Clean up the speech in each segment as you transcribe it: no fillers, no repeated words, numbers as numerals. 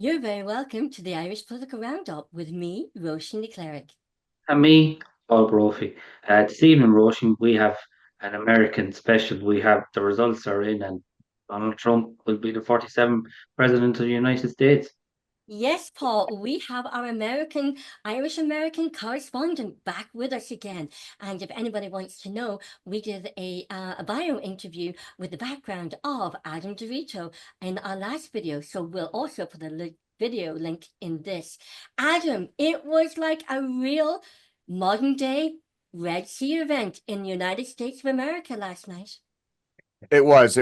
You're very welcome to the Irish Political Roundup with me, Roisin de Cleric. And me, Paul Brophy. This evening, Roisin, we have an American special. We have the results are in, and Donald Trump will be the 47th President of the United States. Yes, Paul, we have our Irish American correspondent back with us again. And if anybody wants to know, we did a bio interview with the background of Adam DeRito in our last video. So we'll also put a video link in this. Adam, it was like a real modern day Red Sea event in the United States of America last night. It was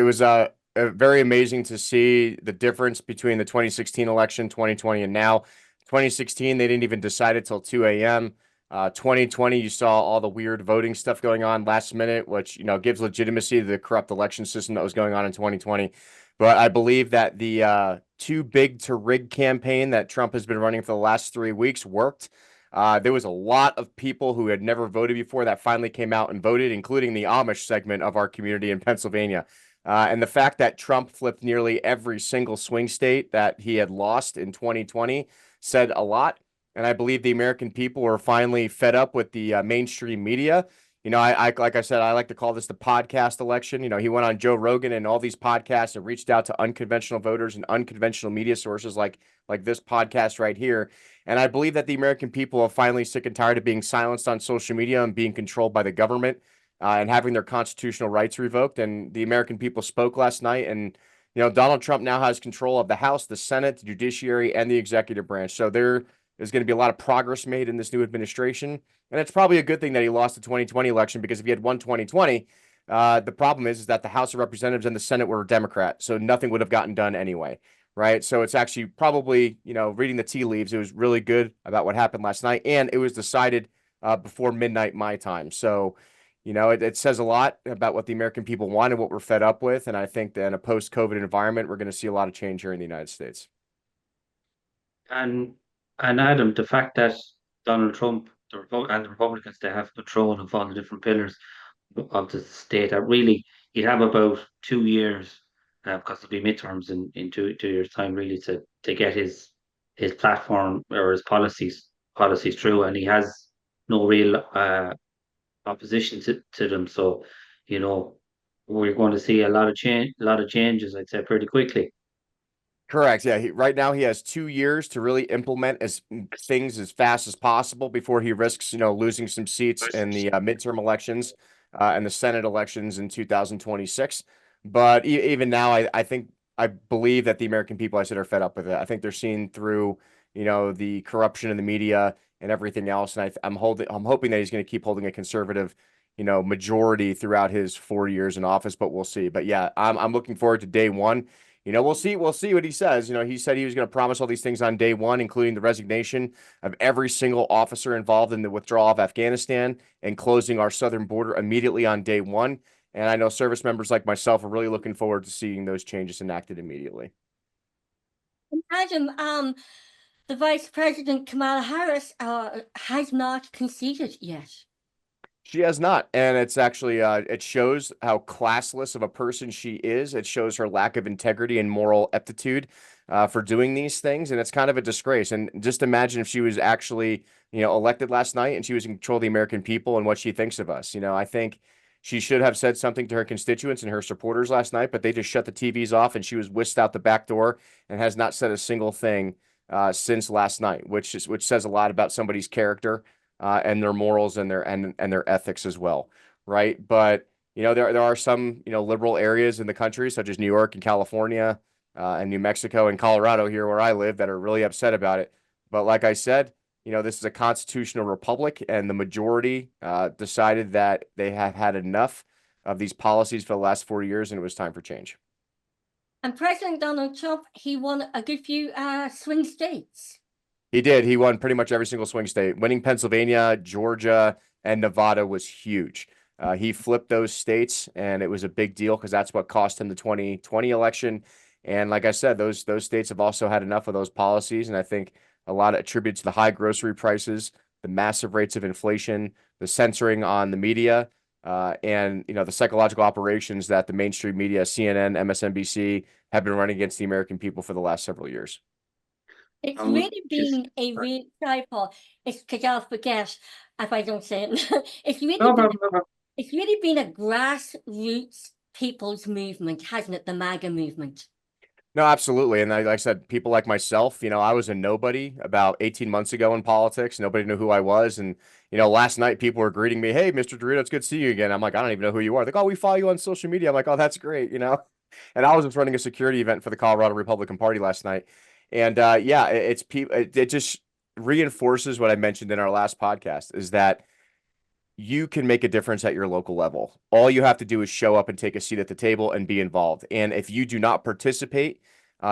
very amazing to see the difference between the 2016 election, 2020, and now. 2016, they didn't even decide it till 2 a.m. 2020, you saw all the weird voting stuff going on last minute, which gives legitimacy to the corrupt election system that was going on in 2020. But I believe that the too big to rig campaign that Trump has been running for the last 3 weeks worked. There was a lot of people who had never voted before that finally came out and voted, including the Amish segment of our community in Pennsylvania. And the fact that Trump flipped nearly every single swing state that he had lost in 2020 said a lot. And I believe the American people were finally fed up with the mainstream media. Like I said, I like to call this the podcast election. He went on Joe Rogan and all these podcasts and reached out to unconventional voters and unconventional media sources like this podcast right here. And I believe that the American people are finally sick and tired of being silenced on social media and being controlled by the government and having their constitutional rights revoked. And the American people spoke last night. And, Donald Trump now has control of the House, the Senate, the judiciary, and the executive branch. So there is going to be a lot of progress made in this new administration. And it's probably a good thing that he lost the 2020 election, because if he had won 2020, the problem is that the House of Representatives and the Senate were Democrat. So nothing would have gotten done anyway. Right. So it's actually probably, reading the tea leaves, it was really good about what happened last night. And it was decided before midnight my time. So, it says a lot about what the American people want and what we're fed up with. And I think that in a post-COVID environment, we're going to see a lot of change here in the United States. And and Adam, the fact that Donald Trump and the Republicans, they have control of all the different pillars of the state, that really he'd have about 2 years, because there'll be midterms in two years' time, really, to get his platform or his policies through, and he has no real opposition to them. So, you know, we're going to see a lot of changes, I'd say, pretty quickly. Correct. Yeah. Right now, he has 2 years to really implement things as fast as possible before he risks, losing some seats in the midterm elections and the Senate elections in 2026. But even now, I believe that the American people, I said, are fed up with it. I think they're seeing through, the corruption in the media and everything else. And I'm hoping that he's going to keep holding a conservative, majority throughout his 4 years in office. But we'll see. But yeah, I'm looking forward to day one. We'll see what he says. He said he was going to promise all these things on day one, including the resignation of every single officer involved in the withdrawal of Afghanistan and closing our southern border immediately on day one. And I know service members like myself are really looking forward to seeing those changes enacted immediately. Adam, the Vice President Kamala Harris has not conceded yet. She has not, and it's actually it shows how classless of a person she is. It shows her lack of integrity and moral aptitude for doing these things, and it's kind of a disgrace. And just imagine if she was actually, elected last night and she was in control of the American people and what she thinks of us. I think she should have said something to her constituents and her supporters last night, but they just shut the TVs off and she was whisked out the back door and has not said a single thing since last night, which says a lot about somebody's character and their morals and their ethics as well, right? But there are some liberal areas in the country, such as New York and California and New Mexico and Colorado here where I live, that are really upset about it. But like I said, this is a constitutional republic, and the majority decided that they have had enough of these policies for the last 4 years, and it was time for change. And President Donald Trump, he won a good few swing states. He did. He won pretty much every single swing state. Winning Pennsylvania, Georgia, and Nevada was huge. He flipped those states, and it was a big deal because that's what cost him the 2020 election. And like I said, those states have also had enough of those policies, and I think a lot of attribute to the high grocery prices, the massive rates of inflation, the censoring on the media, and the psychological operations that the mainstream media, CNN, MSNBC, have been running against the American people for the last several years. It's and really which is been a real sorry, Paul. It's because I'll forget if I don't say it. It's really no been problem, no problem. it's really been a grassroots people's movement, hasn't it? The MAGA movement. No, absolutely. And like I said, people like myself, I was a nobody about 18 months ago in politics. Nobody knew who I was. And, last night people were greeting me, "Hey, Mr. DeRito, it's good to see you again." I'm like, "I don't even know who you are." They're like, "Oh, we follow you on social media." I'm like, "Oh, that's great." And I was just running a security event for the Colorado Republican Party last night. And yeah, it's people, it just reinforces what I mentioned in our last podcast is that you can make a difference at your local level. All you have to do is show up and take a seat at the table and be involved. And if you do not participate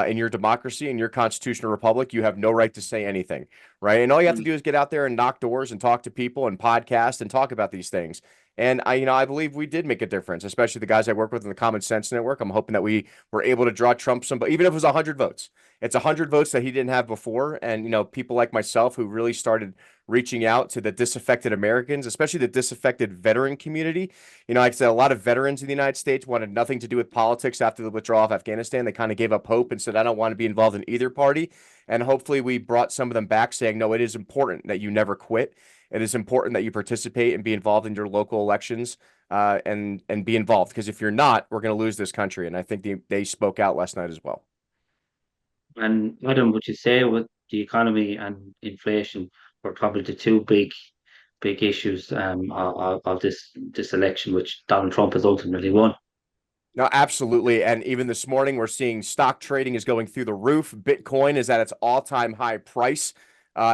in your democracy, in your constitutional republic, you have no right to say anything, right? And all you have to do is get out there and knock doors and talk to people and podcast and talk about these things. And I believe we did make a difference, especially the guys I work with in the Common Sense Network. I'm hoping that we were able to draw Trump some, but even if it was 100 votes, it's 100 votes that he didn't have before. And, people like myself who really started reaching out to the disaffected Americans, especially the disaffected veteran community. Like I said, a lot of veterans in the United States wanted nothing to do with politics after the withdrawal of Afghanistan. They kind of gave up hope and said, "I don't want to be involved in either party." And hopefully we brought some of them back saying, "No, it is important that you never quit. It is important that you participate and be involved in your local elections and be involved. Because if you're not, we're going to lose this country." And I think they spoke out last night as well. And Adam, would you say with the economy and inflation were probably the two big issues of this election, which Donald Trump has ultimately won? No, absolutely. And even this morning, we're seeing stock trading is going through the roof. Bitcoin is at its all-time high price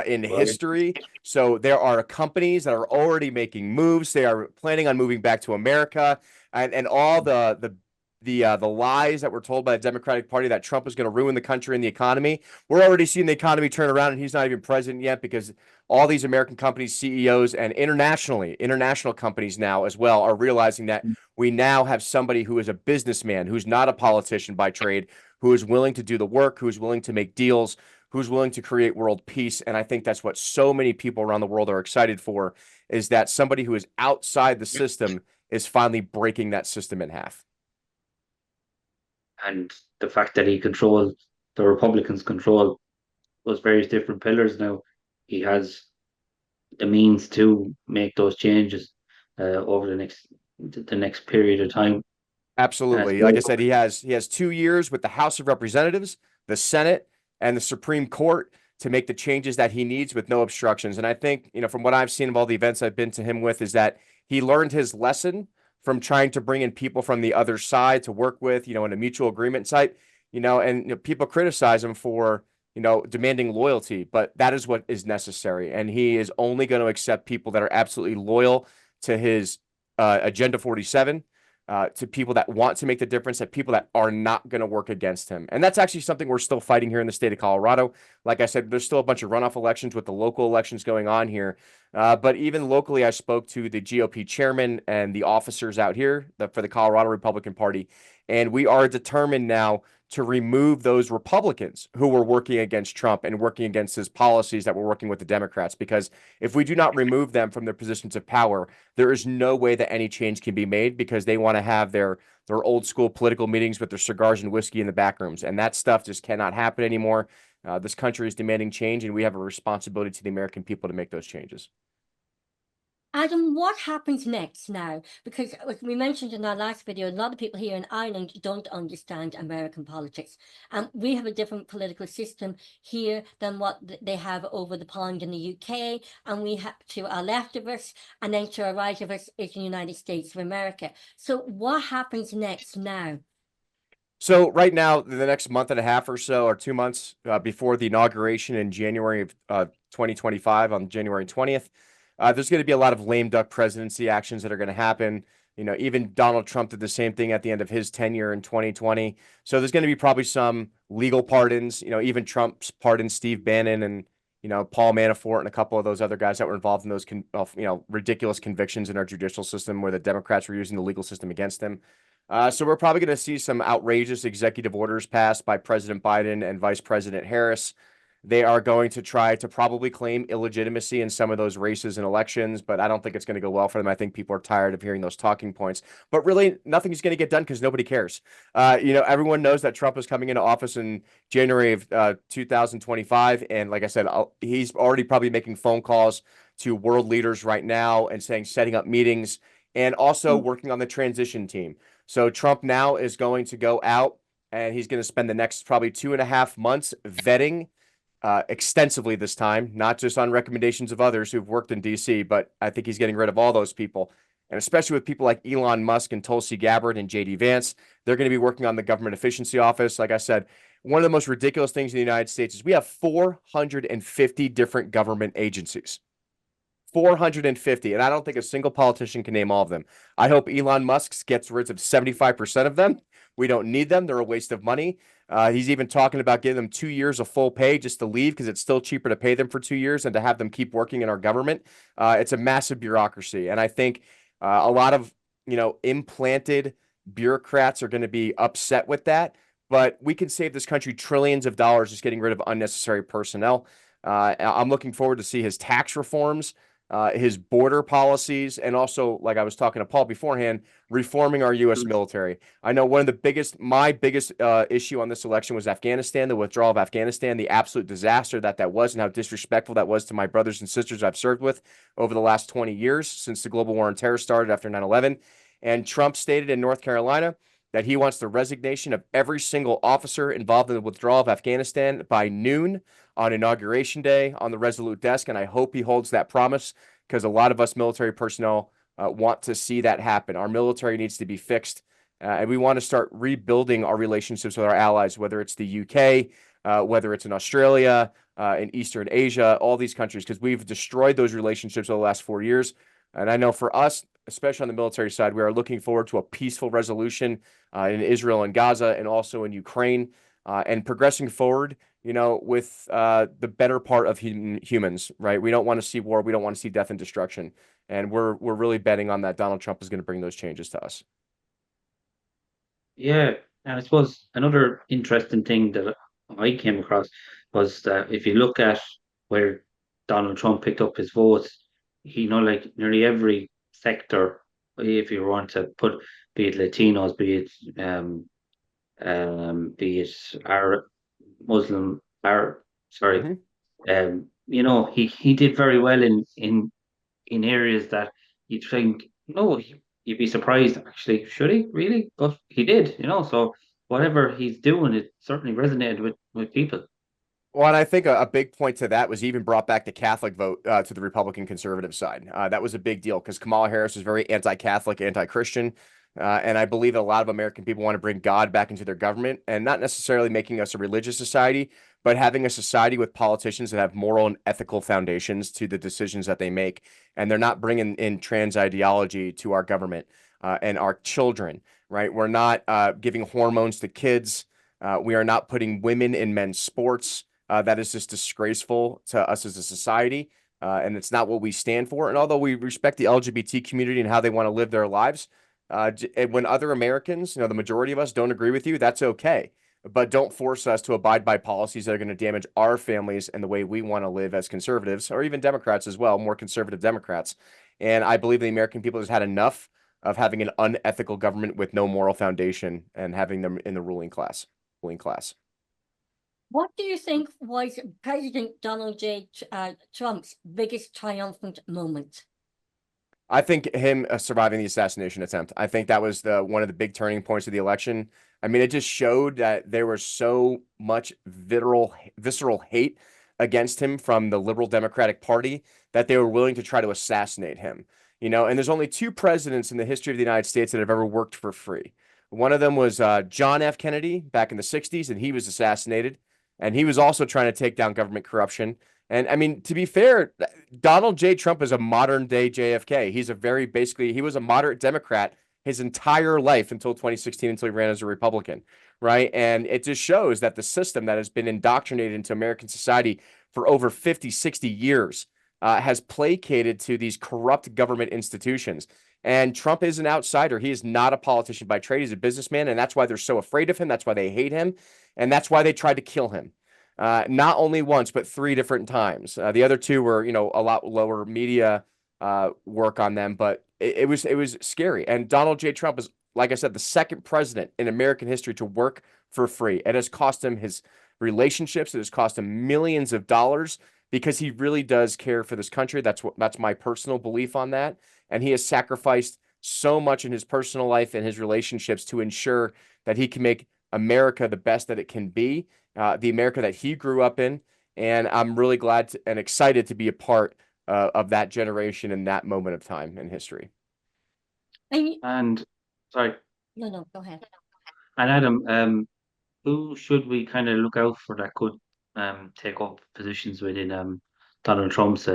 in Right. history. So there are companies that are already making moves. They are planning on moving back to America, and all the lies that were told by the Democratic Party that Trump is going to ruin the country and the economy. We're already seeing the economy turn around, and he's not even president yet because all these American companies, CEOs, and international companies now as well are realizing that we now have somebody who is a businessman, who's not a politician by trade, who is willing to do the work, who's willing to make deals, who's willing to create world peace. And I think that's what so many people around the world are excited for, is that somebody who is outside the system is finally breaking that system in half. And the fact that the Republicans control those various different pillars now, he has the means to make those changes over the next period of time. And I Absolutely. Like I suppose, said, he has 2 years with the House of Representatives, the Senate, and the Supreme Court to make the changes that he needs with no obstructions. And I think, from what I've seen of all the events I've been to him with, is that he learned his lesson from trying to bring in people from the other side to work with, in a mutual agreement site, and people criticize him for, demanding loyalty, but that is what is necessary. And he is only going to accept people that are absolutely loyal to his Agenda 47, to people that want to make the difference, that people that are not going to work against him. And that's actually something we're still fighting here in the state of Colorado. Like I said, there's still a bunch of runoff elections with the local elections going on here. But even locally, I spoke to the GOP chairman and the officers out here for the Colorado Republican Party. And we are determined now to remove those Republicans who were working against Trump and working against his policies that were working with the Democrats. Because if we do not remove them from their positions of power, there is no way that any change can be made, because they want to have their old school political meetings with their cigars and whiskey in the back rooms. And that stuff just cannot happen anymore. This country is demanding change, and we have a responsibility to the American people to make those changes. Adam, what happens next now? Because as we mentioned in our last video, a lot of people here in Ireland don't understand American politics. We have a different political system here than what they have over the pond in the UK. And we have, to our left of us, and then to our right of us is the United States of America. So what happens next now? So right now, the next month and a half or so, or 2 months before the inauguration in January of 2025, on January 20th, there's going to be a lot of lame duck presidency actions that are going to happen. Even Donald Trump did the same thing at the end of his tenure in 2020. So there's going to be probably some legal pardons. Even Trump's pardoned Steve Bannon and Paul Manafort and a couple of those other guys that were involved in those ridiculous convictions in our judicial system, where the Democrats were using the legal system against them. So we're probably going to see some outrageous executive orders passed by President Biden and Vice President Harris. They are going to try to probably claim illegitimacy in some of those races and elections, but I don't think it's going to go well for them. I think people are tired of hearing those talking points. But really, nothing's going to get done because nobody cares. Everyone knows that Trump is coming into office in January of 2025. And like I said, he's already probably making phone calls to world leaders right now and setting up meetings and also working on the transition team. So Trump now is going to go out and he's going to spend the next probably 2.5 months vetting extensively this time, not just on recommendations of others who've worked in DC, but I think he's getting rid of all those people. And especially with people like Elon Musk and Tulsi Gabbard and JD Vance, they're going to be working on the government efficiency office. Like I said, one of the most ridiculous things in the United States is we have 450 different government agencies. 450. And I don't think a single politician can name all of them. I hope Elon Musk gets rid of 75% of them. We don't need them. They're a waste of money. He's even talking about giving them 2 years of full pay just to leave because it's still cheaper to pay them for 2 years than to have them keep working in our government. It's a massive bureaucracy. And I think a lot of, implanted bureaucrats are going to be upset with that. But we can save this country trillions of dollars just getting rid of unnecessary personnel. I'm looking forward to see his tax reforms, his border policies, and also, like I was talking to Paul beforehand, reforming our U.S. military. I know one of my biggest issue on this election was Afghanistan, the withdrawal of Afghanistan, the absolute disaster that was, and how disrespectful that was to my brothers and sisters I've served with over the last 20 years since the global war on terror started after 9/11. And Trump stated in North Carolina that he wants the resignation of every single officer involved in the withdrawal of Afghanistan by noon on Inauguration Day on the Resolute desk. And I hope he holds that promise because a lot of us military personnel want to see that happen. Our military needs to be fixed. And we want to start rebuilding our relationships with our allies, whether it's the UK, whether it's in Australia, in Eastern Asia, all these countries, because we've destroyed those relationships over the last 4 years. And I know for us, especially on the military side, we are looking forward to a peaceful resolution in Israel and Gaza and also in Ukraine and progressing forward, with the better part of humans, right? We don't want to see war. We don't want to see death and destruction. And we're really betting on that Donald Trump is going to bring those changes to us. Yeah, and I suppose another interesting thing that I came across was that if you look at where Donald Trump picked up his votes, like nearly every sector, if you want to put, be it Latinos, be it Arab, Muslim, Arab, sorry, he did very well in areas that you'd think, no, you'd be surprised actually, should he really? But he did, so whatever he's doing, it certainly resonated with people. Well, and I think a big point to that was even brought back the Catholic vote to the Republican conservative side. That was a big deal because Kamala Harris is very anti-Catholic, anti-Christian. And I believe that a lot of American people want to bring God back into their government and not necessarily making us a religious society, but having a society with politicians that have moral and ethical foundations to the decisions that they make. And they're not bringing in trans ideology to our government and our children, right? We're not giving hormones to kids. We are not putting women in men's sports. That is just disgraceful to us as a society. And it's not what we stand for. And although we respect the LGBT community and how they want to live their lives, when other Americans, the majority of us don't agree with you, that's okay. But don't force us to abide by policies that are going to damage our families and the way we want to live as conservatives, or even Democrats as well, more conservative Democrats. And I believe the American people has had enough of having an unethical government with no moral foundation and having them in the ruling class. What do you think was President Donald J. Trump's biggest triumphant moment? I think him surviving the assassination attempt. I think that was one of the big turning points of the election. I mean, it just showed that there was so much visceral hate against him from the Liberal Democratic Party that they were willing to try to assassinate him. And there's only 2 presidents in the history of the United States that have ever worked for free. One of them was John F. Kennedy back in the 60s, and he was assassinated. And he was also trying to take down government corruption. And I mean, to be fair, Donald J. Trump is a modern day JFK. He was a moderate Democrat his entire life until 2016, until he ran as a Republican, right? And it just shows that the system that has been indoctrinated into American society for over 50, 60 years has placated to these corrupt government institutions. And Trump is an outsider. He is not a politician by trade. He's a businessman, and that's why they're so afraid of him. That's why they hate him, and that's why they tried to kill him. not only once, but 3 different times. The other two were, a lot lower media work on them, but it was scary. And Donald J. Trump is, like I said, the second president in American history to work for free. It has cost him his relationships. It has cost him millions of dollars because he really does care for this country. That's my personal belief on that. And he has sacrificed so much in his personal life and his relationships to ensure that he can make America the best that it can be, the America that he grew up in. And I'm really glad and excited to be a part of that generation in that moment of time in history. And sorry, No, go ahead. and Adam, who should we kind of look out for that could take up positions within Donald Trump's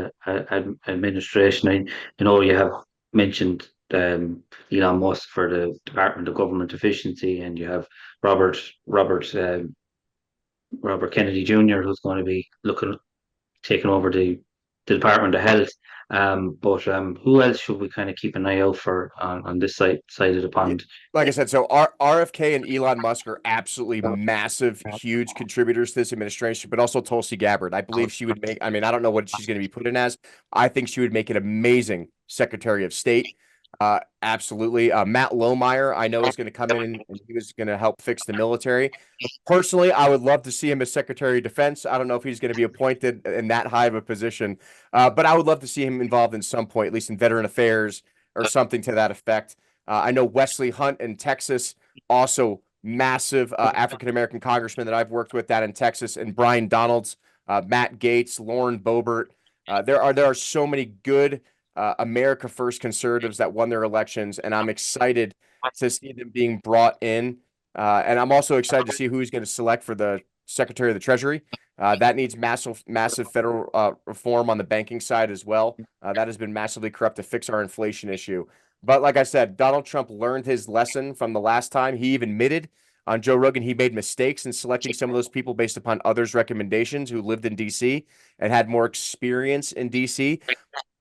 administration? You have mentioned Elon Musk for the Department of Government Efficiency, and you have Robert Kennedy Jr., who's going to be taking over the Department of Health. But who else should we kind of keep an eye out for on this side of the pond? Like I said, so RFK and Elon Musk are absolutely massive, huge contributors to this administration, but also Tulsi Gabbard. I believe she would I don't know what she's going to be put in as. I think she would make an amazing Secretary of State. Absolutely. Matt Lohmeyer, I know, is going to come in and he was going to help fix the military. Personally, I would love to see him as Secretary of Defense. I don't know if he's going to be appointed in that high of a position, but I would love to see him involved in some point, at least in veteran affairs or something to that effect. I know Wesley Hunt in Texas, also massive African-American congressman that I've worked with down in Texas, and Brian Donalds, Matt Gaetz, Lauren Boebert. There are so many good America First conservatives that won their elections, and I'm excited to see them being brought in. And I'm also excited to see who he's going to select for the Secretary of the Treasury. That needs massive federal reform on the banking side as well. That has been massively corrupt to fix our inflation issue. But like I said, Donald Trump learned his lesson from the last time. He even admitted on Joe Rogan he made mistakes in selecting some of those people based upon others' recommendations who lived in D.C. and had more experience in D.C.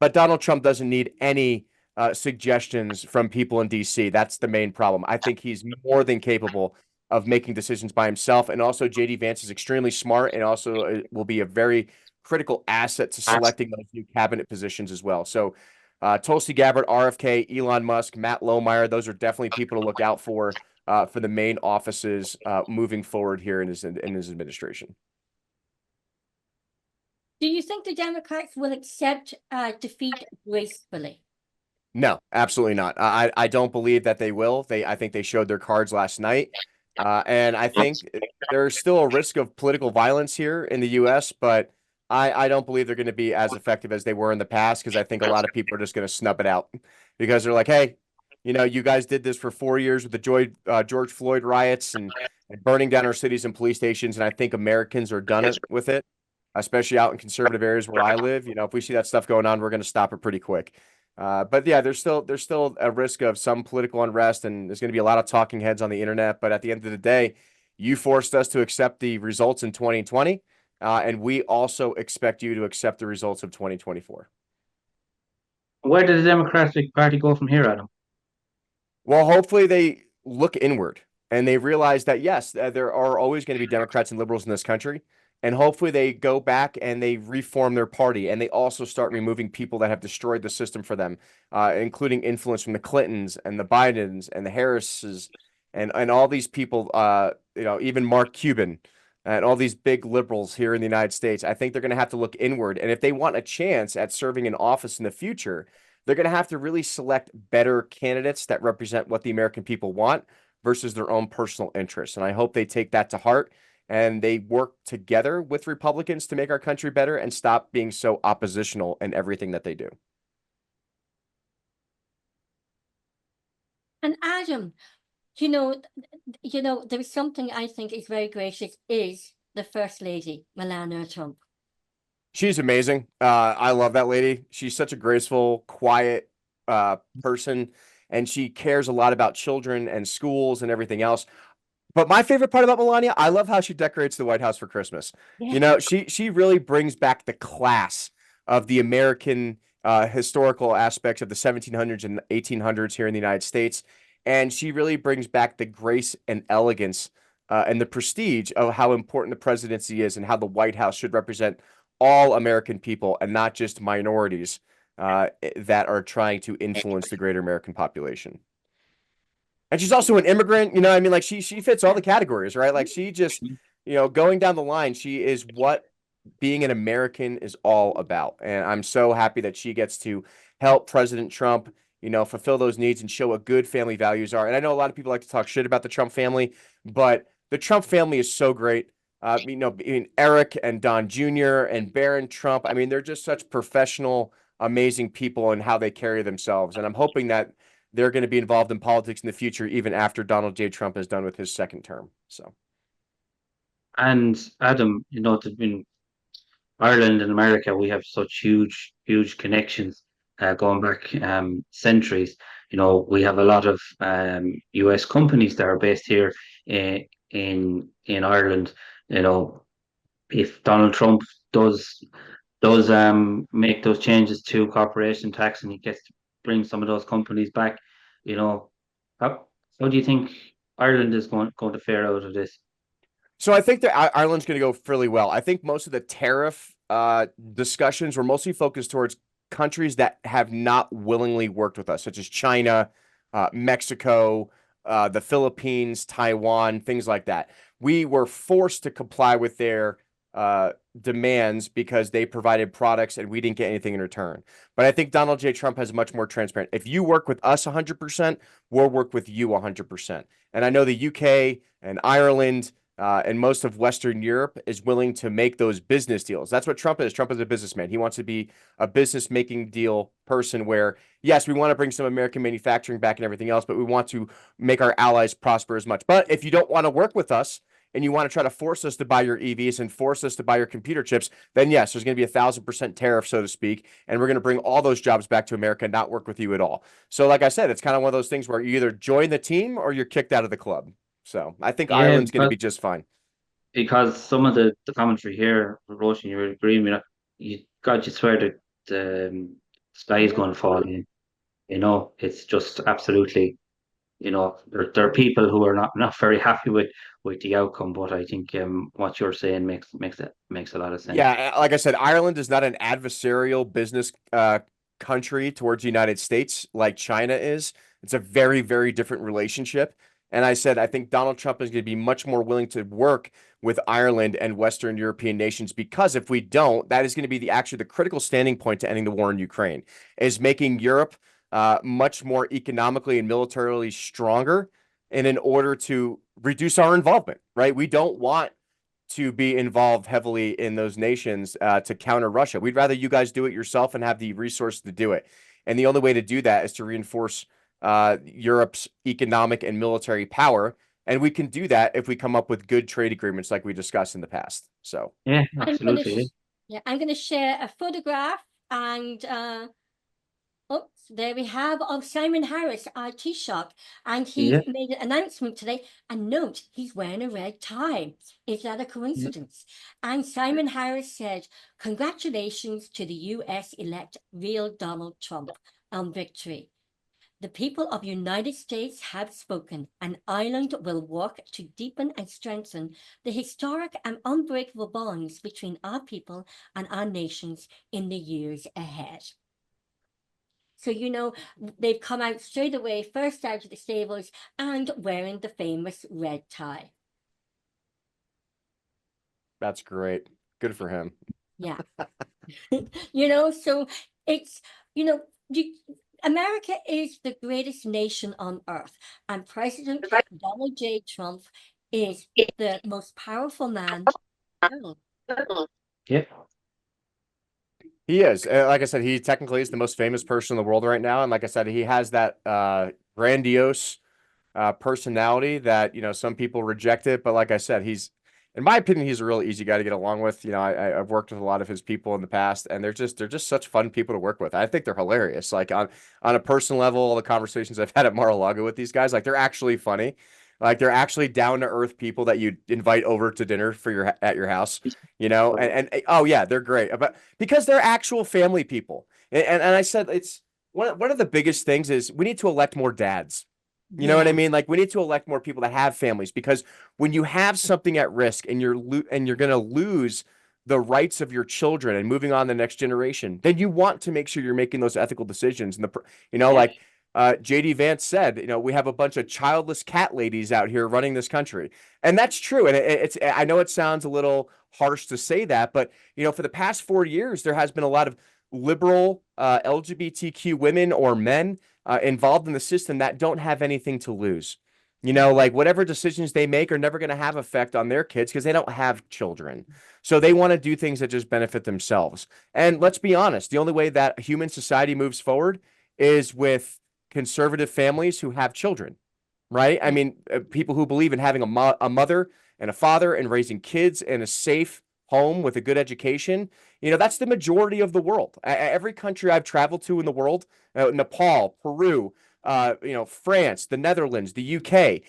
But Donald Trump doesn't need any suggestions from people in D.C. That's the main problem. I think he's more than capable of making decisions by himself. And also, J.D. Vance is extremely smart and also will be a very critical asset to selecting those new cabinet positions as well. So Tulsi Gabbard, RFK, Elon Musk, Matt Lohmeyer, those are definitely people to look out for the main offices moving forward here in his administration. Do you think the Democrats will accept defeat gracefully? No, absolutely not. I don't believe that they will. I think they showed their cards last night. And I think there's still a risk of political violence here in the U.S., but I don't believe they're going to be as effective as they were in the past because I think a lot of people are just going to snub it out because they're like, hey, you guys did this for 4 years with the George Floyd riots and burning down our cities and police stations, and I think Americans are done with it, especially out in conservative areas where I live. If we see that stuff going on, we're going to stop it pretty quick. But yeah, there's still a risk of some political unrest, and there's going to be a lot of talking heads on the internet. But at the end of the day, you forced us to accept the results in 2020, and we also expect you to accept the results of 2024. Where does the Democratic Party go from here, Adam? Well, hopefully they look inward and they realize that, yes, there are always going to be Democrats and liberals in this country. And hopefully they go back and they reform their party and they also start removing people that have destroyed the system for them, including influence from the Clintons and the Bidens and the Harrises and all these people, even Mark Cuban and all these big liberals here in the United States. I think they're going to have to look inward. And if they want a chance at serving in office in the future, they're going to have to really select better candidates that represent what the American people want versus their own personal interests. And I hope they take that to heart and they work together with Republicans to make our country better and stop being so oppositional in everything that they do. And Adam, there's something I think is very gracious is the First Lady, Melania Trump. She's amazing. I love that lady. She's such a graceful, quiet person, and she cares a lot about children and schools and everything else. But my favorite part about Melania, I love how she decorates the White House for Christmas. Yeah. She really brings back the class of the American historical aspects of the 1700s and 1800s here in the United States. And she really brings back the grace and elegance and the prestige of how important the presidency is and how the White House should represent all American people and not just minorities that are trying to influence the greater American population. And she's also an immigrant, I mean, like she fits all the categories, right? Like she just, going down the line, she is what being an American is all about. And I'm so happy that she gets to help President Trump, fulfill those needs and show what good family values are. And I know a lot of people like to talk shit about the Trump family, but the Trump family is so great. Eric and Don Jr. and Barron Trump, I mean, they're just such professional, amazing people and how they carry themselves. And I'm hoping that they're going to be involved in politics in the future, even after Donald J. Trump is done with his second term. So, And Adam, in Ireland and America, we have such huge connections going back centuries. We have a lot of US companies that are based here in Ireland. If Donald Trump does make those changes to corporation tax and he gets to bring some of those companies back, how, how do you think Ireland is going to fare out of this? so I think that Ireland's going to go fairly well. I think most of the tariff discussions were mostly focused towards countries that have not willingly worked with us, such as China, Mexico, the Philippines, Taiwan, things like that. We were forced to comply with their demands because they provided products and we didn't get anything in return. But I think Donald J. Trump has much more transparent. If you work with us 100%, we'll work with you 100%. And I know the UK and Ireland and most of Western Europe is willing to make those business deals. That's what Trump is. Trump is a businessman. He wants to be a business making deal person where, yes, we want to bring some American manufacturing back and everything else, but we want to make our allies prosper as much. But if you don't want to work with us and you want to try to force us to buy your EVs and force us to buy your computer chips, then yes, there's going to be 1,000% tariff, so to speak. And we're going to bring all those jobs back to America and not work with you at all. So like I said, it's kind of one of those things where you either join the team or you're kicked out of the club. So I think Yeah, Ireland's going to be just fine. because some of the commentary here, Roisin, you were agreeing, God, you swear that the sky is going to fall in. It's just absolutely, there are people who are not very happy with the outcome, but I think what you're saying makes a lot of sense. Yeah, like I said, Ireland is not an adversarial business country towards the United States like China is. It's a very, very different relationship. And I said, I think Donald Trump is going to be much more willing to work with Ireland and Western European nations because if we don't, that is going to be actually the critical standing point to ending the war in Ukraine, is making Europe much more economically and militarily stronger, and in order to reduce our involvement, right? We don't want to be involved heavily in those nations to counter Russia. We'd rather you guys do it yourself and have the resources to do it. And the only way to do that is to reinforce Europe's economic and military power. And we can do that if we come up with good trade agreements like we discussed in the past. So, Yeah, I'm going absolutely. to I'm going to share a photograph and oops, there we have of Simon Harris, our Taoiseach, and he's Yeah, made an announcement today. And note, he's wearing a red tie. Is that a yeah. coincidence? And Simon Harris said, "Congratulations to the US-elect real Donald Trump on victory. The people of the United States have spoken, and Ireland will work to deepen and strengthen the historic and unbreakable bonds between our people and our nations in the years ahead." So, they've come out straight away, first out of the stables, and wearing the famous red tie. that's great. Good for him. Yeah. So it's, America is the greatest nation on earth, and President Donald J. Trump is the most powerful man in the world. Yeah. He is. Like I said, he technically is the most famous person in the world right now. And like I said, he has that grandiose personality that, some people reject it. But like I said, in my opinion, he's a really easy guy to get along with. I've worked with a lot of his people in the past, and they're just such fun people to work with. I think they're hilarious. Like on a personal level, all the conversations I've had at Mar-a-Lago with these guys, like they're actually funny. Like they're actually down to earth people that you invite over to dinner at your house, and oh yeah, they're great. But because they're actual family people. And I said it's one of the biggest things is we need to elect more dads. You know what I Yeah. mean? Like we need to elect more people that have families, because when you have something at risk and you're going to lose the rights of your children and moving on to the next generation, then you want to make sure you're making those ethical decisions. And Yeah. like JD Vance said, we have a bunch of childless cat ladies out here running this country. And that's true. And it's, I know it sounds a little harsh to say that, but for the past 4 years, there has been a lot of liberal LGBTQ women or men involved in the system that don't have anything to lose. Like whatever decisions they make are never going to have effect on their kids because they don't have children. So they want to do things that just benefit themselves. And let's be honest, the only way that human society moves forward is with conservative families who have children, right? I mean, people who believe in having a mother and a father and raising kids in a safe home with a good education. That's the majority of the world. Every country I've traveled to in the world, Nepal, Peru, France, the Netherlands, the UK,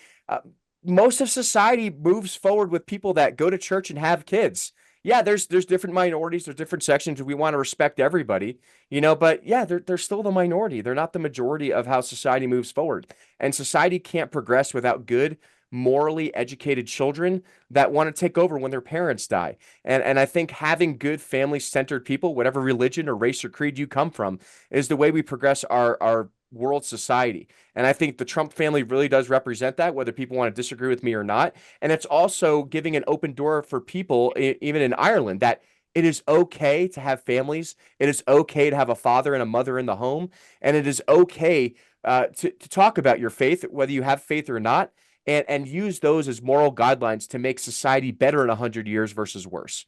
most of society moves forward with people that go to church and have kids. Yeah, there's different minorities, there's different sections. We want to respect everybody, but yeah, they're still the minority. They're not the majority of how society moves forward. And society can't progress without good, morally educated children that want to take over when their parents die. And I think having good family-centered people, whatever religion or race or creed you come from, is the way we progress our world society. And I think the Trump family really does represent that, whether people want to disagree with me or not. And it's also giving an open door for people, even in Ireland, that it is okay to have families. It is okay to have a father and a mother in the home. And it is okay to talk about your faith, whether you have faith or not, and use those as moral guidelines to make society better in 100 years versus worse.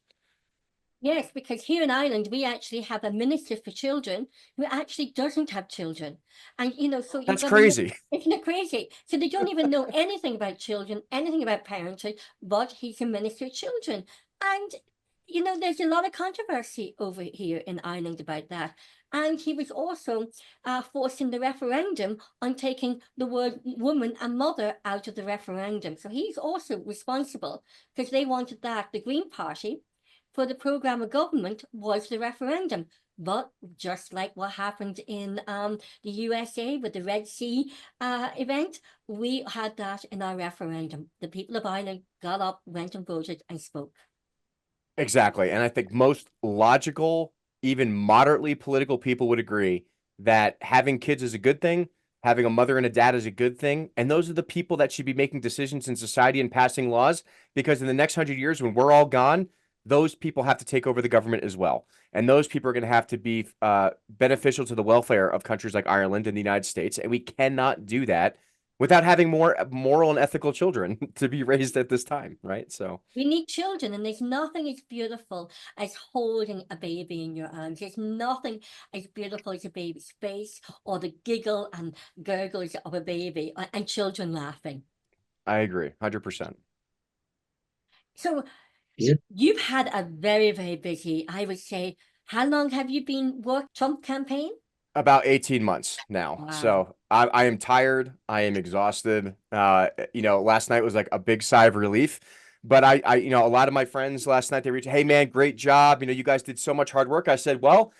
Yes, because here in Ireland, we actually have a minister for children who actually doesn't have children. And, so That's crazy. Isn't it crazy? So they don't even know anything about children, anything about parenthood, but he's a minister of children. And, there's a lot of controversy over here in Ireland about that. And he was also forcing the referendum on taking the word woman and mother out of the referendum. So he's also responsible because they wanted that. The Green Party, for the program of government, was the referendum. But just like what happened in the USA with the Red Sea event, we had that in our referendum. The people of Ireland got up, went and voted and spoke. Exactly. And I think most logical, even moderately political people would agree that having kids is a good thing. Having a mother and a dad is a good thing. And those are the people that should be making decisions in society and passing laws, because in the next 100 years, when we're all gone, those people have to take over the government as well. And those people are going to have to be beneficial to the welfare of countries like Ireland and the United States. And we cannot do that without having more moral and ethical children to be raised at this time, right? So we need children, and there's nothing as beautiful as holding a baby in your arms. There's nothing as beautiful as a baby's face or the giggle and gurgles of a baby and children laughing. I agree, 100%. So you've had a very, very busy, I would say, how long have you been working Trump campaign? About 18 months now. Wow. So I am tired. I am exhausted. Last night was like a big sigh of relief. But I a lot of my friends last night, they reached, hey man, great job. You guys did so much hard work. I said, well,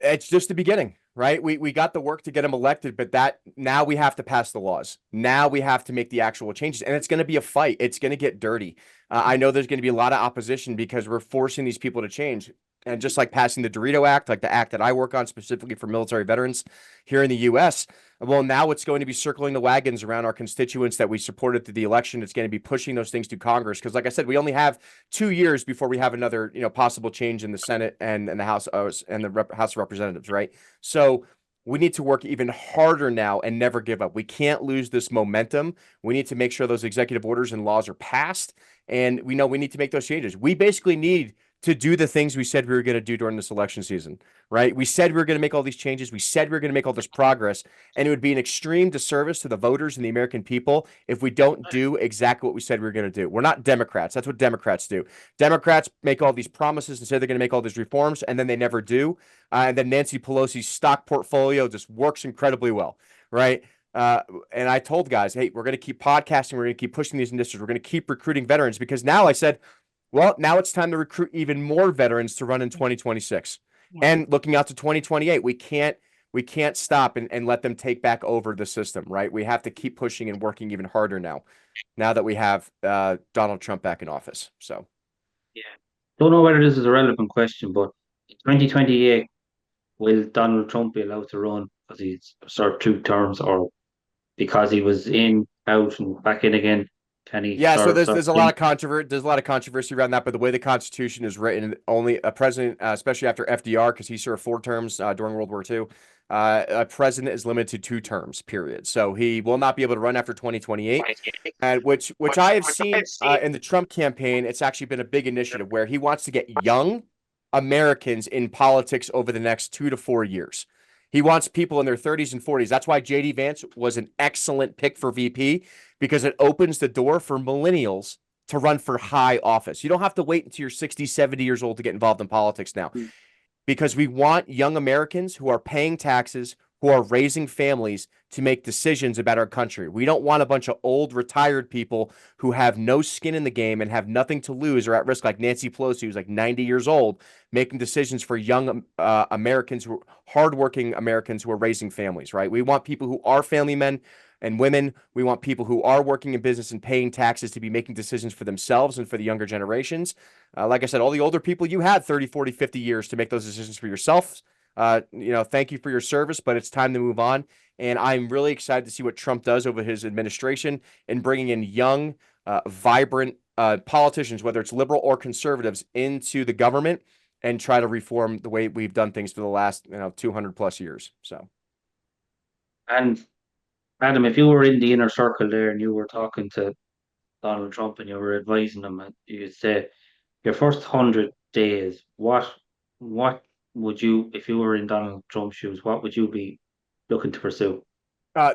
it's just the beginning, right? We got the work to get him elected, but now we have to pass the laws. Now we have to make the actual changes, and it's going to be a fight. It's going to get dirty. I know there's going to be a lot of opposition because we're forcing these people to change. And just like passing the DeRito Act, like the act that I work on specifically for military veterans here in the U.S., well, now it's going to be circling the wagons around our constituents that we supported through the election. It's going to be pushing those things to Congress because, like I said, we only have 2 years before we have another, possible change in the Senate and the House and the House of Representatives, right? So we need to work even harder now and never give up. We can't lose this momentum. We need to make sure those executive orders and laws are passed, and we know we need to make those changes. We basically need to do the things we said we were going to do during this election season, right? We said we were going to make all these changes. We said we were going to make all this progress, and it would be an extreme disservice to the voters and the American people if we don't do exactly what we said we were going to do. We're not Democrats. That's what Democrats do. Democrats make all these promises and say they're going to make all these reforms, and then they never do. And then Nancy Pelosi's stock portfolio just works incredibly well, right? And I told guys, hey, we're going to keep podcasting. We're going to keep pushing these initiatives. We're going to keep recruiting veterans, because now I said, well, now it's time to recruit even more veterans to run in 2026 and looking out to 2028. We can't we can't stop and let them take back over the system, right? We have to keep pushing and working even harder now that we have Donald Trump back in office. So, Yeah. Don't know whether this is a relevant question, but in 2028, will Donald Trump be allowed to run because he's served 2 terms, or because he was in, out, and back in again? Can he yeah, so serve there's a lot again? of controversy around that, but the way the Constitution is written, only a president, especially after FDR, because he served 4 terms during World War II, a president is limited to 2 terms, period. So he will not be able to run after 2028, and which I have seen in the Trump campaign. It's actually been a big initiative where he wants to get young Americans in politics over the next 2 to 4 years. He wants people in their 30s and 40s. That's why JD Vance was an excellent pick for VP, because it opens the door for millennials to run for high office. You don't have to wait until you're 60, 70 years old to get involved in politics now, because we want young Americans who are paying taxes, who are raising families, to make decisions about our country. We don't want a bunch of old retired people who have no skin in the game and have nothing to lose or at risk, like Nancy Pelosi, who's like 90 years old, making decisions for young Americans, who are hardworking Americans who are raising families, right? We want people who are family men and women. We want people who are working in business and paying taxes to be making decisions for themselves and for the younger generations. Like I said, all the older people, you had 30, 40, 50 years to make those decisions for yourself. Thank you for your service, but it's time to move on. And I'm really excited to see what Trump does over his administration in bringing in young, vibrant politicians, whether it's liberal or conservatives, into the government and try to reform the way we've done things for the last 200 plus years. So, And Adam, if you were in the inner circle there and you were talking to Donald Trump and you were advising him, and you'd say your first 100 days, what would you, if you were in Donald Trump's shoes, what would you be looking to pursue?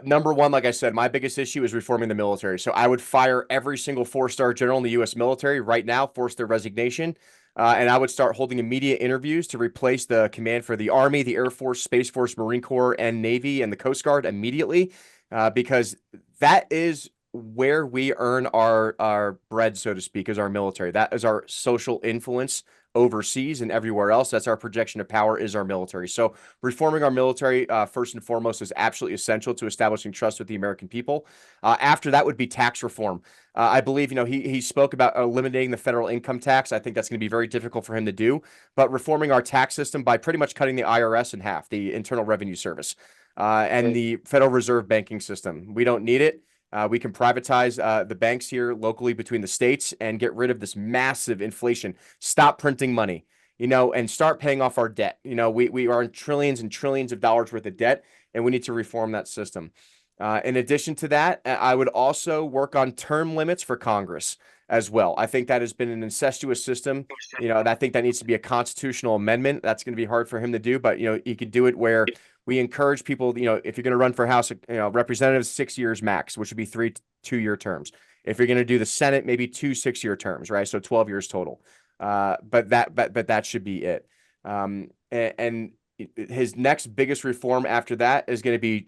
number one, like I said, my biggest issue is reforming the military. So I would fire every single 4-star general in the U.S. military right now, force their resignation. And I would start holding immediate interviews to replace the command for the Army, the Air Force, Space Force, Marine Corps, and Navy, and the Coast Guard immediately, because that is where we earn our bread, so to speak, is our military. That is our social influence overseas and everywhere else. That's our projection of power, is our military. So reforming our military, first and foremost, is absolutely essential to establishing trust with the American people. After that would be tax reform. I believe, he spoke about eliminating the federal income tax. I think that's going to be very difficult for him to do, but reforming our tax system by pretty much cutting the IRS in half, the Internal Revenue Service, and the Federal Reserve banking system. We don't need it. We can privatize the banks here locally between the states and get rid of this massive inflation. Stop printing money, and start paying off our debt. We are in trillions and trillions of dollars worth of debt, and we need to reform that system. In addition to that, I would also work on term limits for Congress as well. I think that has been an incestuous system, and I think that needs to be a constitutional amendment. That's going to be hard for him to do, but he could do it where we encourage people, if you're going to run for House, representatives, 6 years max, which would be 3 2-year terms. If you're going to do the Senate, maybe 2 6-year terms, right? So 12 years total. But that should be it. And his next biggest reform after that is going to be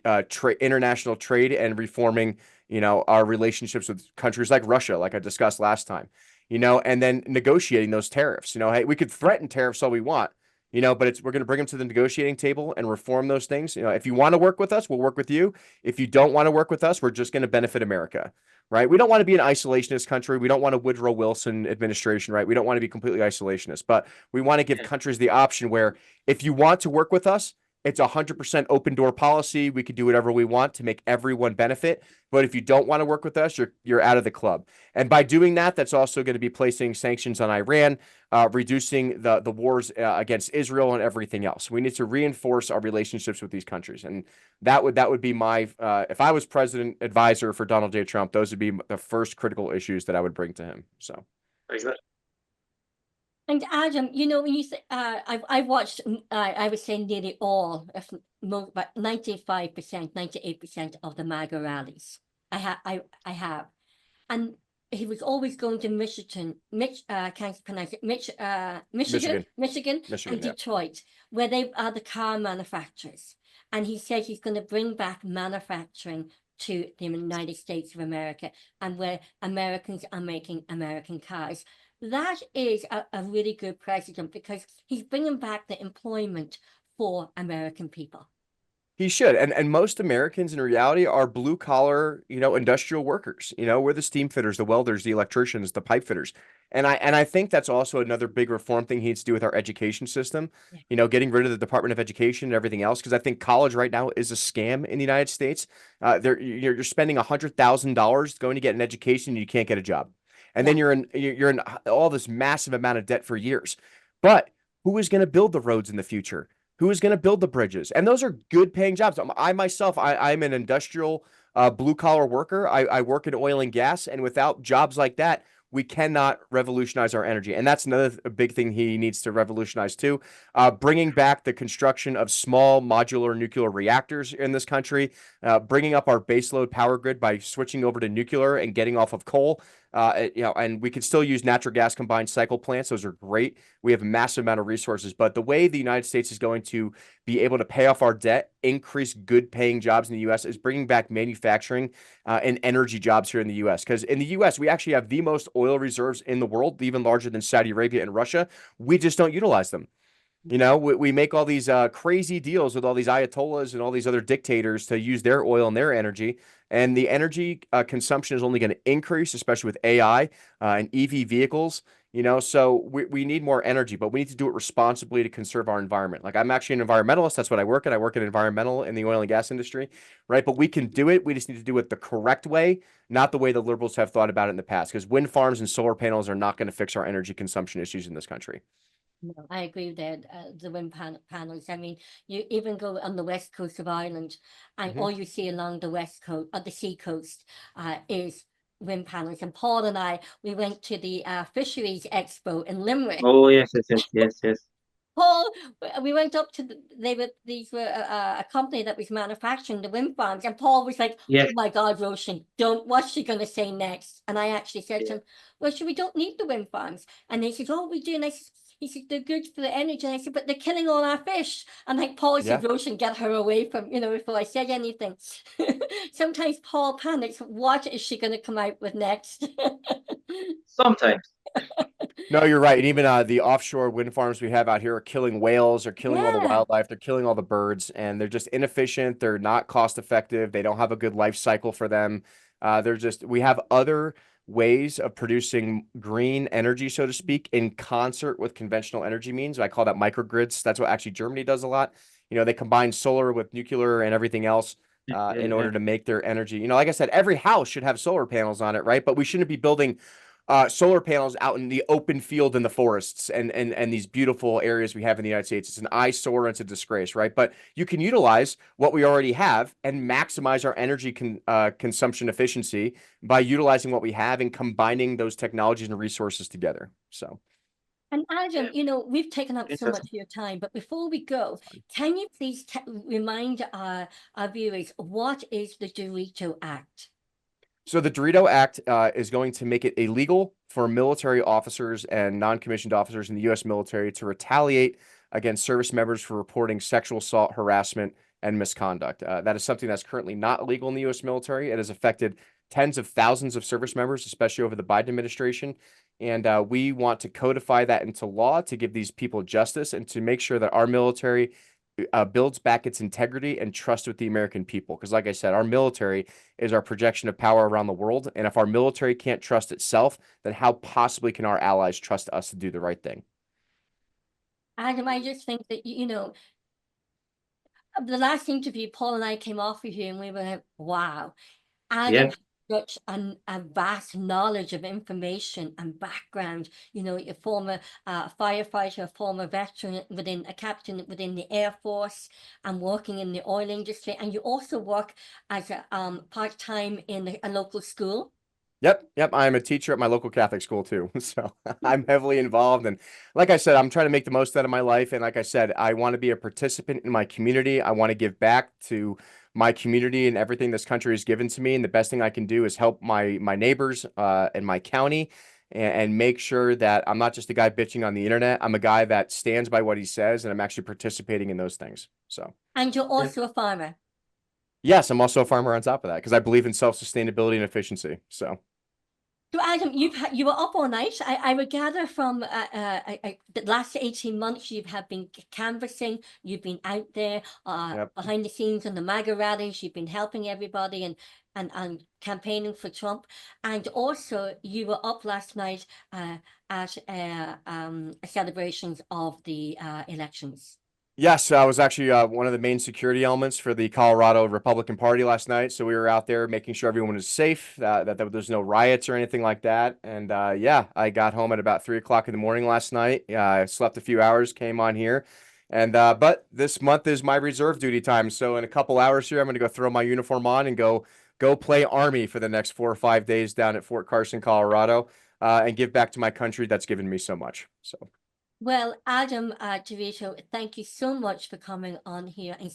international trade and reforming, our relationships with countries like Russia, like I discussed last time, and then negotiating those tariffs. Hey, we could threaten tariffs all we want, but we're going to bring them to the negotiating table and reform those things. If you want to work with us, we'll work with you. If you don't want to work with us, we're just going to benefit America, right? We don't want to be an isolationist country. We don't want a Woodrow Wilson administration, right? We don't want to be completely isolationist, but we want to give countries the option where if you want to work with us, it's 100% open door policy. We could do whatever we want to make everyone benefit. But if you don't want to work with us, you're out of the club. And by doing that, that's also going to be placing sanctions on Iran, reducing the wars against Israel and everything else. We need to reinforce our relationships with these countries. And that would be my, if I was president advisor for Donald J. Trump, those would be the first critical issues that I would bring to him. So. And Adam, when you say, I've watched, I would say nearly all, if most, but 95%, 98% of the MAGA rallies. I have, and he was always going to Michigan, can't pronounce it, Michigan, and yeah. Detroit, where they are the car manufacturers. And he said he's going to bring back manufacturing to the United States of America, and where Americans are making American cars. That is a really good precedent, because he's bringing back the employment for American people. He should. And most Americans in reality are blue collar, industrial workers. We're the steam fitters, the welders, the electricians, the pipe fitters. And I think that's also another big reform thing he needs to do with our education system, Yeah. Getting rid of the Department of Education and everything else. Because I think college right now is a scam in the United States. You're spending $100,000 going to get an education and you can't get a job. And then Yeah. you're in all this massive amount of debt for years. But who is going to build the roads in the future? Who is going to build the bridges? And those are good paying jobs. I myself, I'm an industrial blue collar worker. I work in oil and gas. And without jobs like that, we cannot revolutionize our energy. And that's another big thing he needs to revolutionize too. Bringing back the construction of small modular nuclear reactors in this country, bringing up our baseload power grid by switching over to nuclear and getting off of coal. And we can still use natural gas combined cycle plants. Those are great. We have a massive amount of resources, but the way the United States is going to be able to pay off our debt, increase good paying jobs in the U.S. is bringing back manufacturing and energy jobs here in the U.S. Because in the U.S., we actually have the most oil reserves in the world, even larger than Saudi Arabia and Russia. We just don't utilize them. We make all these crazy deals with all these ayatollahs and all these other dictators to use their oil and their energy. And the energy consumption is only going to increase, especially with AI and EV vehicles. So we need more energy, but we need to do it responsibly to conserve our environment. Like I'm actually an environmentalist. That's what I work in. I work in environmental in the oil and gas industry, right? But we can do it. We just need to do it the correct way, not the way the liberals have thought about it in the past, because wind farms and solar panels are not going to fix our energy consumption issues in this country. No, I agree with that. The wind panels. I mean, you even go on the west coast of Ireland, and all you see along the west coast, or the sea coast, is wind panels. And Paul and I, we went to the Fisheries Expo in Limerick. Oh yes, yes, yes, yes, yes. Paul, we went up to these were a company that was manufacturing the wind farms, and Paul was like, Yes. "Oh my God, Roisin, don't, what's she going to say next?" And I actually said to him, "Well, we don't need the wind farms." And he said, "Oh, we do." And he said, "They're good for the energy." And I said, "But they're killing all our fish." And like Paul said, "Roisin, get her away from, before I said anything." Sometimes Paul panics. What is she going to come out with next? Sometimes. No, you're right. And even the offshore wind farms we have out here are killing whales, are killing all the Yeah. wildlife, they're killing all the birds, and they're just inefficient. They're not cost effective. They don't have a good life cycle for them. We have other ways of producing green energy, so to speak, in concert with conventional energy means. I call that microgrids. That's what actually Germany does a lot. They combine solar with nuclear and everything else in order to make their energy. Like I said, every house should have solar panels on it, right? But we shouldn't be building solar panels out in the open field in the forests and these beautiful areas we have in the United States. It's an eyesore and it's a disgrace, right? But you can utilize what we already have and maximize our energy consumption efficiency by utilizing what we have and combining those technologies and resources together. So. And Adam, we've taken up so much Interesting. of your time, but before we go, can you please remind our viewers what is the DeRito Act? So the DeRito Act is going to make it illegal for military officers and non-commissioned officers in the U.S. military to retaliate against service members for reporting sexual assault, harassment, and misconduct. That is something that's currently not illegal in the U.S. military. It has affected tens of thousands of service members, especially over the Biden administration. And we want to codify that into law to give these people justice and to make sure that our military builds back its integrity and trust with the American people. Because like I said, our military is our projection of power around the world. And if our military can't trust itself, then how possibly can our allies trust us to do the right thing? Adam, I just think that, the last interview, Paul and I came off with you and we were like, wow, Adam Yeah. such a vast knowledge of information and background. A former firefighter, a former veteran a captain within the Air Force, and working in the oil industry. And you also work as a part-time in a local school. Yep. I'm a teacher at my local Catholic school too. So I'm heavily involved. And like I said, I'm trying to make the most out of my life. And like I said, I want to be a participant in my community. I want to give back to my community and everything this country has given to me. And the best thing I can do is help my neighbors and my county and make sure that I'm not just a guy bitching on the internet. I'm a guy that stands by what he says, and I'm actually participating in those things. So. And you're also a farmer. Yes, I'm also a farmer on top of that because I believe in self-sustainability and efficiency. So. So Adam, you were up all night. I would gather from the last 18 months you have been canvassing. You've been out there Yep. behind the scenes on the MAGA rallies. You've been helping everybody and campaigning for Trump. And also you were up last night at celebrations of the elections. Yes, I was actually one of the main security elements for the Colorado Republican Party last night. So we were out there making sure everyone was safe, that there's no riots or anything like that. And yeah, I got home at about 3 o'clock in the morning last night. I slept a few hours, came on here. And but this month is my reserve duty time. So in a couple hours here, I'm going to go throw my uniform on and go play Army for the next 4 or 5 days down at Fort Carson, Colorado, and give back to my country that's given me so much. So. Well, Adam, DeRito, thank you so much for coming on here and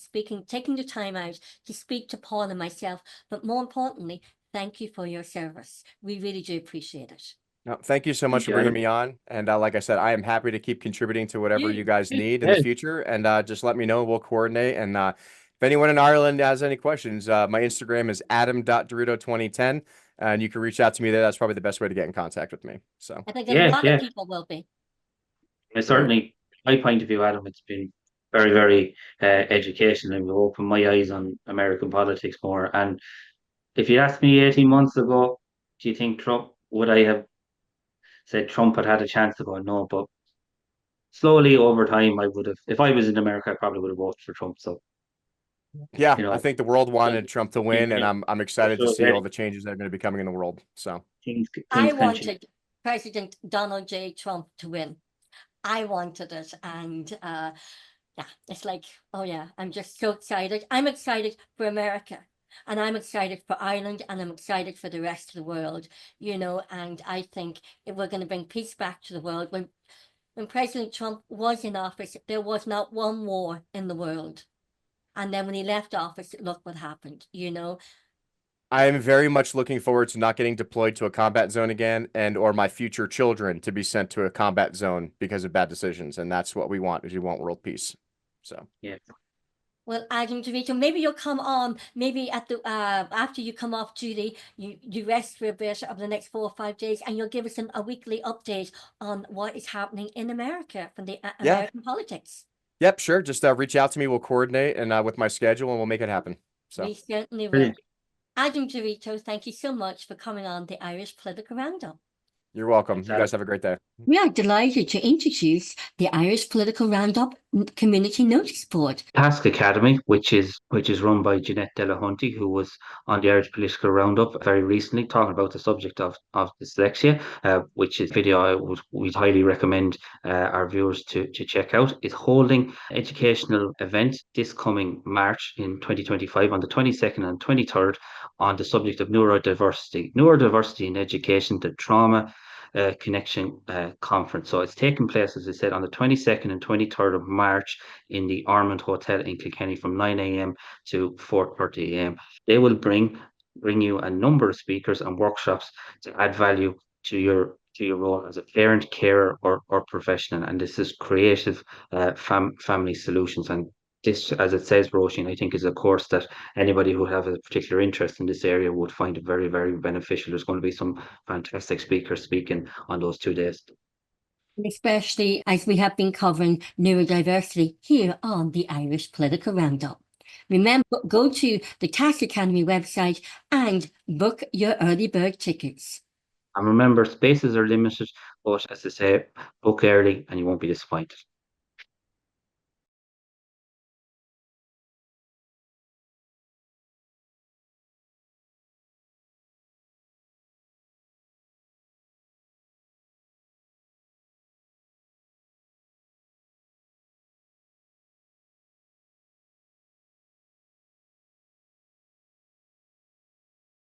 taking the time out to speak to Paul and myself. But more importantly, thank you for your service. We really do appreciate it. No, thank you so much for bringing me on. And like I said, I am happy to keep contributing to whatever you guys need in the future. And just let me know. We'll coordinate. And if anyone in Ireland has any questions, my Instagram is adam.DeRito2010. And you can reach out to me there. That's probably the best way to get in contact with me. So I think a lot of people will be. Certainly, my point of view, Adam, it's been very, very educational, and you opened my eyes on American politics more. And if you asked me 18 months ago, do you think would I have said Trump had a chance to go? No, but slowly over time, I would have. If I was in America, I probably would have voted for Trump. So yeah, I think the world wanted Trump to win, yeah, and I'm excited to see all the changes that are going to be coming in the world. So I wanted President Donald J. Trump to win. I wanted it, and yeah, it's like, oh yeah, I'm just so excited. I'm excited for America, and I'm excited for Ireland, and I'm excited for the rest of the world, you know. And I think if we're going to bring peace back to the world, when President Trump was in office, there was not one war in the world, and then when he left office, look what happened, you know. I am very much looking forward to not getting deployed to a combat zone again, and or my future children to be sent to a combat zone because of bad decisions. And that's what we want, is we want world peace. So yeah. Well, Adam, DeRito, maybe you'll come on, maybe at the after you come off duty, you rest for a bit over the next 4 or 5 days, and you'll give us a weekly update on what is happening in America from the American politics. Yep, sure. Just reach out to me. We'll coordinate and with my schedule, and we'll make it happen. So we certainly will. Adam DeRito, thank you so much for coming on the Irish Political Roundup. You're welcome. You guys have a great day. We are delighted to introduce the Irish Political Roundup Community Notice Board. Task Academy, which is run by Jeanette Delahunty, who was on the Irish Political Roundup very recently, talking about the subject of dyslexia, which is a video we'd highly recommend our viewers to check out. Is holding educational event this coming March in 2025 on the 22nd and 23rd on the subject of neurodiversity in education, the trauma connection conference. So it's taking place, as I said, on the 22nd and 23rd of March in the Ormond Hotel in Kilkenny from 9 a.m. to 4:30 a.m. They will bring you a number of speakers and workshops to add value to your role as a parent, carer, or professional. And this is creative family solutions. And this, as it says, Roisin, I think is a course that anybody who have a particular interest in this area would find it very, very beneficial. There's going to be some fantastic speakers speaking on those 2 days. Especially as we have been covering neurodiversity here on the Irish Political Roundup. Remember, go to the Task Academy website and book your early bird tickets. And remember, spaces are limited, but as I say, book early and you won't be disappointed.